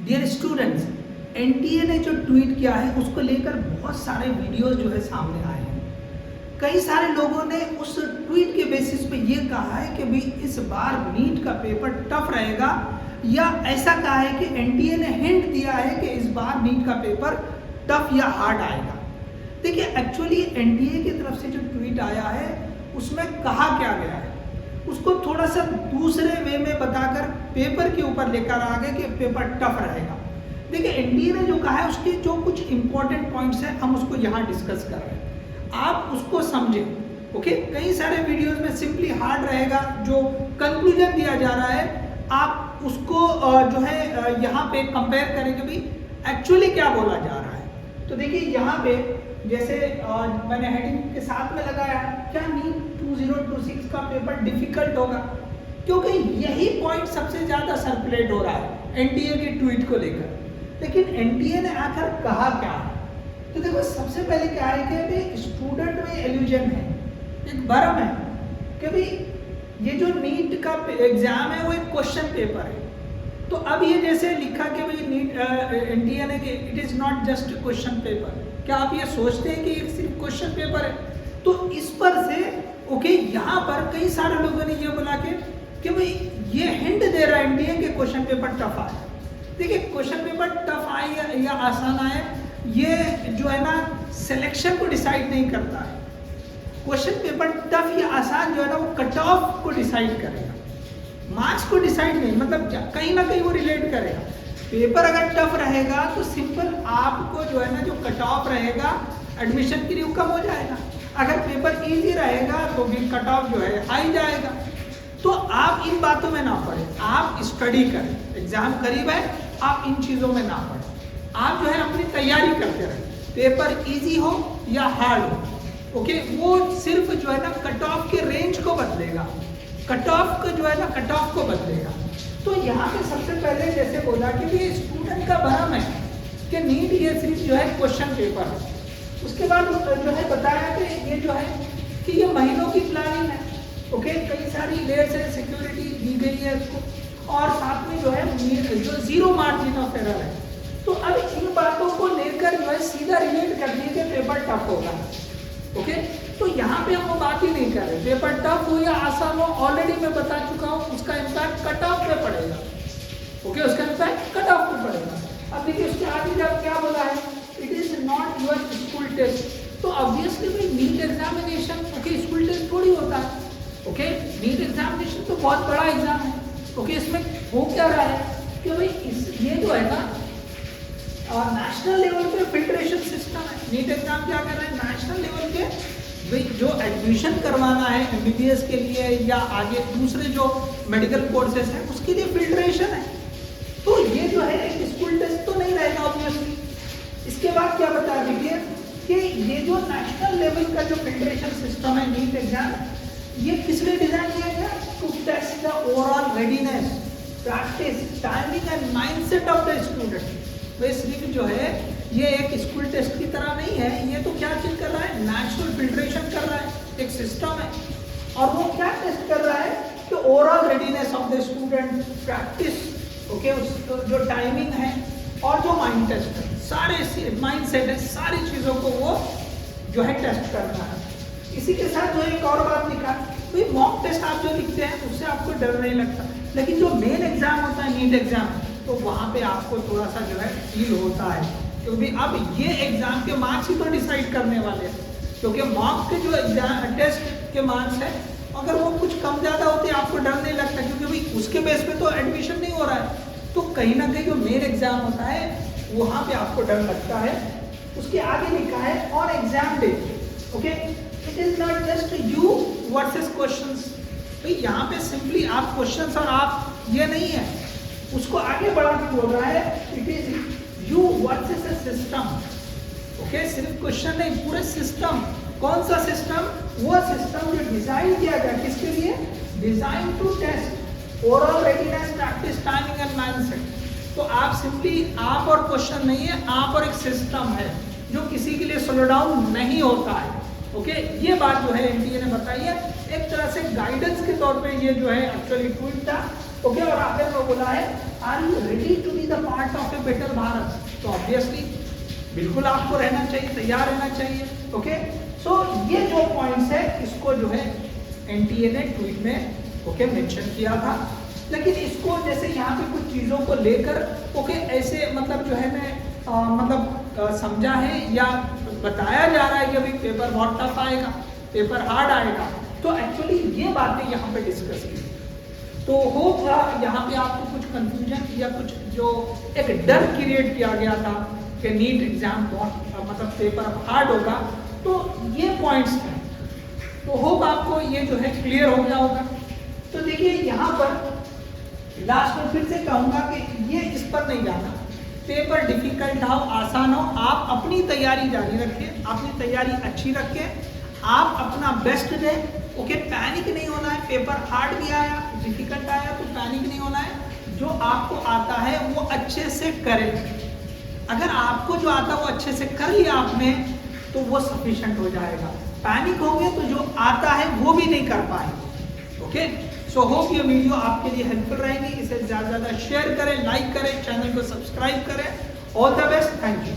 Dear students, NTA ने जो tweet किया है उसको लेकर बहुत सारे वीडियोस जो है सामने आए हैं। कई सारे लोगों ने उस ट्वीट के बेसिस पे ये कहा है कि भाई इस बार नीट का पेपर टफ रहेगा, या ऐसा कहा है कि एनटीए ने हिंट दिया है कि इस बार नीट का पेपर टफ या हार्ड आएगा। देखिए, एक्चुअली एनटीए की तरफ से जो ट्वीट आया है उसमें कहा क्या गया है उसको थोड़ा सा दूसरे वे में बताकर पेपर के ऊपर लेकर आ गए कि पेपर टफ रहेगा। देखिए, एनटीए ने जो कहा है उसके जो कुछ इंपॉर्टेंट पॉइंट्स हैं हम उसको यहाँ डिस्कस कर रहे हैं, आप उसको समझें। ओके, कई सारे वीडियोस में सिंपली हार्ड रहेगा, जो कंक्लूजन दिया जा रहा है आप उसको जो है यहाँ पे कंपेयर करें कि भाई एक्चुअली क्या बोला जा रहा है। तो देखिए, यहाँ पे जैसे मैंने हेडिंग के साथ में लगाया है, क्या नीट 2026 का पेपर डिफिकल्ट होगा, क्योंकि यही पॉइंट सबसे ज्यादा सर्कुलेट हो रहा है एनटीए की ट्वीट को लेकर। लेकिन एनटीए ने आखिर कहा क्या है? तो देखो, सबसे पहले क्या है कि स्टूडेंट में इल्यूजन है, एक भ्रम है कि भाई ये जो नीट का एग्जाम है वो एक क्वेश्चन पेपर है। तो अब ये जैसे लिखा कि भाई नीट एनटीए ने कि it is not just question paper, क्या आप ये सोचते हैं कि ये सिर्फ क्वेश्चन पेपर है? तो इस पर से ओके, यहाँ पर कई सारे लोगों ने ये बोला कि भाई ये हिंट दे रहा है एनटीए कि क्वेश्चन पेपर टफ आए। देखिए, क्वेश्चन पेपर टफ आए या आसान आए, ये जो है ना सिलेक्शन को डिसाइड नहीं करता है। क्वेश्चन पेपर टफ या आसान जो है ना वो कट ऑफ को डिसाइड करेगा, मार्क्स को डिसाइड नहीं, मतलब कहीं ना कहीं वो रिलेट करेगा। पेपर अगर टफ रहेगा तो सिंपल आपको जो है ना जो कट ऑफ रहेगा एडमिशन के लिए कम हो जाएगा। अगर पेपर इजी रहेगा तो भी कट ऑफ जो है हाई जाएगा। तो आप इन बातों में ना पड़े, आप स्टडी करें, एग्जाम करीब है, आप इन चीज़ों में ना पड़े, आप जो है अपनी तैयारी करते रहें। पेपर इजी हो या हार्ड हो, ओके, वो सिर्फ जो है ना कट ऑफ के रेंज को बदलेगा, कट ऑफ को जो है ना कट ऑफ को बदलेगा। तो यहाँ पे सबसे पहले जैसे बोला कि ये स्टूडेंट का भ्रम है कि नीट ये सिर्फ जो है क्वेश्चन पेपर है। उसके बाद जो है बताया कि ये जो है कि ये महीनों की प्लानिंग है, ओके, कई सारी लेयर्स है, सिक्योरिटी दी गई है इसको, और साथ में जो है जो जीरो मार्जिन ऑफ एरर है। तो अब इन बातों को लेकर जो है सीधा रिलेट कर दिए कि पेपर टफ होगा। ओके, तो यहाँ पे हम वो बात ही नहीं कर रहे, पेपर टफ हो या आसान हो, ऑलरेडी मैं बता चुका हूँ उसका इम्पैक्ट कट ऑफ पे पड़ेगा। ओके, उसका इम्पैक्ट कट ऑफ पे पड़ेगा। अब देखिए उसके आगे जब क्या बोला है, it is not your school test. तो ऑब्वियसली भाई NEET examination okay school test थोड़ी होता है। ओके, नीट एग्जामिनेशन तो बहुत बड़ा एग्जाम है। ओके, इसमें हो क्या रहा है कि भाई ये जो है ना नेशनल लेवल पे फिल्ट्रेशन सिस्टम है। नीट एग्जाम क्या कर रहे हैं, नेशनल लेवल पे भाई जो एडमिशन करवाना है एमबीबीएस के लिए या आगे दूसरे जो मेडिकल कोर्सेज हैं उसके लिए फिल्ट्रेशन है। तो ये जो है एक स्कूल टेस्ट तो नहीं रहेगा ऑब्वियसली। इसके बाद क्या बता दीजिए कि ये जो नेशनल लेवल का जो फिल्ट्रेशन सिस्टम है नीट एग्जाम, ये किस लिए डिजाइन किया गया? To test the overall readiness, practice, timing and mindset of the student. तो इसलिए जो है ये एक स्कूल टेस्ट की तरह नहीं है, ये तो क्या चीज कर रहा है, नेचुरल फिल्ट्रेशन कर रहा है, एक सिस्टम है। और वो क्या टेस्ट कर रहा है कि overall readiness of the student, practice, okay, जो टाइमिंग है और जो माइंड टेस्ट है, सारे माइंड सेट है, सारी चीजों को वो जो है टेस्ट करना है। इसी के साथ जो एक और बात लिखा, भाई मॉक टेस्ट आप जो लिखते हैं उससे आपको डर नहीं लगता, लेकिन जो मेन एग्जाम होता है नीट एग्जाम, तो वहाँ पे आपको थोड़ा सा जो है फील होता है, क्योंकि अब ये एग्जाम के मार्क्स ही तो डिसाइड करने वाले हैं। क्योंकि मॉक के जो एग्जाम टेस्ट के मार्क्स है अगर वो कुछ कम ज़्यादा होते आपको डर नहीं लगता, क्योंकि भाई उसके बेस पे तो एडमिशन नहीं हो रहा है। तो कहीं ना कहीं जो मेन एग्जाम होता है वहाँ पे आपको डर लगता है। उसके आगे लिखा है on exam day, okay, it is not just you versus questions. भाई यहाँ पे सिंपली आप क्वेश्चंस और आप ये नहीं है, उसको आगे बढ़ा के बोल रहा है it is you versus a system. Okay, सिर्फ क्वेश्चन नहीं, पूरे सिस्टम। कौन सा सिस्टम? वो सिस्टम जो डिजाइन किया गया किसके लिए? Design to test overall readiness, practice, timing and mindset. तो आप सिंपली आप और क्वेश्चन नहीं है, आप और एक सिस्टम है जो किसी के लिए स्लो डाउन नहीं होता है। ओके, ये बात जो है एनटीए ने बताई है, एक तरह से गाइडेंस के तौर पे ये जो है एक्चुअली ट्वीट था। ओके, और आपने को बोला है are you ready to be the part of a better Bharat, तो ऑब्वियसली बिल्कुल आपको रहना चाहिए, तैयार रहना चाहिए। ओके, सो ये जो पॉइंट्स है इसको जो है एनटीए ने ट्वीट में ओके मेंशन किया था। लेकिन इसको जैसे यहाँ पे कुछ चीज़ों को लेकर ओके ऐसे मतलब जो है मैं समझा है या बताया जा रहा है कि अभी पेपर बहुत टफ आएगा, पेपर हार्ड आएगा, तो एक्चुअली ये बातें यहाँ पे डिस्कस की। तो होगा यहाँ पे आपको कुछ कंफ्यूजन या कुछ जो एक डर क्रिएट किया गया था कि नीट एग्जाम बहुत मतलब पेपर हार्ड होगा, तो ये पॉइंट्स थे। तो होप आपको ये जो है क्लियर हो गया होगा। तो देखिए यहाँ पर लास्ट में फिर से कहूँगा कि ये इस पर नहीं जाना, पेपर डिफिकल्ट हो आसान हो, आप अपनी तैयारी जारी रखें, अपनी तैयारी अच्छी रखें, आप अपना बेस्ट दें। ओके, पैनिक नहीं होना है, पेपर हार्ड भी आया डिफिकल्ट आया तो पैनिक नहीं होना है। जो आपको आता है वो अच्छे से करें, अगर आपको जो आता है वो अच्छे से कर लिया आपने तो वो सफिशिएंट हो जाएगा। पैनिक होंगे तो जो आता है वो भी नहीं कर पाएंगे। ओके, सो होप ये वीडियो आपके लिए हेल्पफुल रहेगी, इसे ज़्यादा से ज़्यादा शेयर करें, लाइक करें, चैनल को सब्सक्राइब करें। All the best, thank you.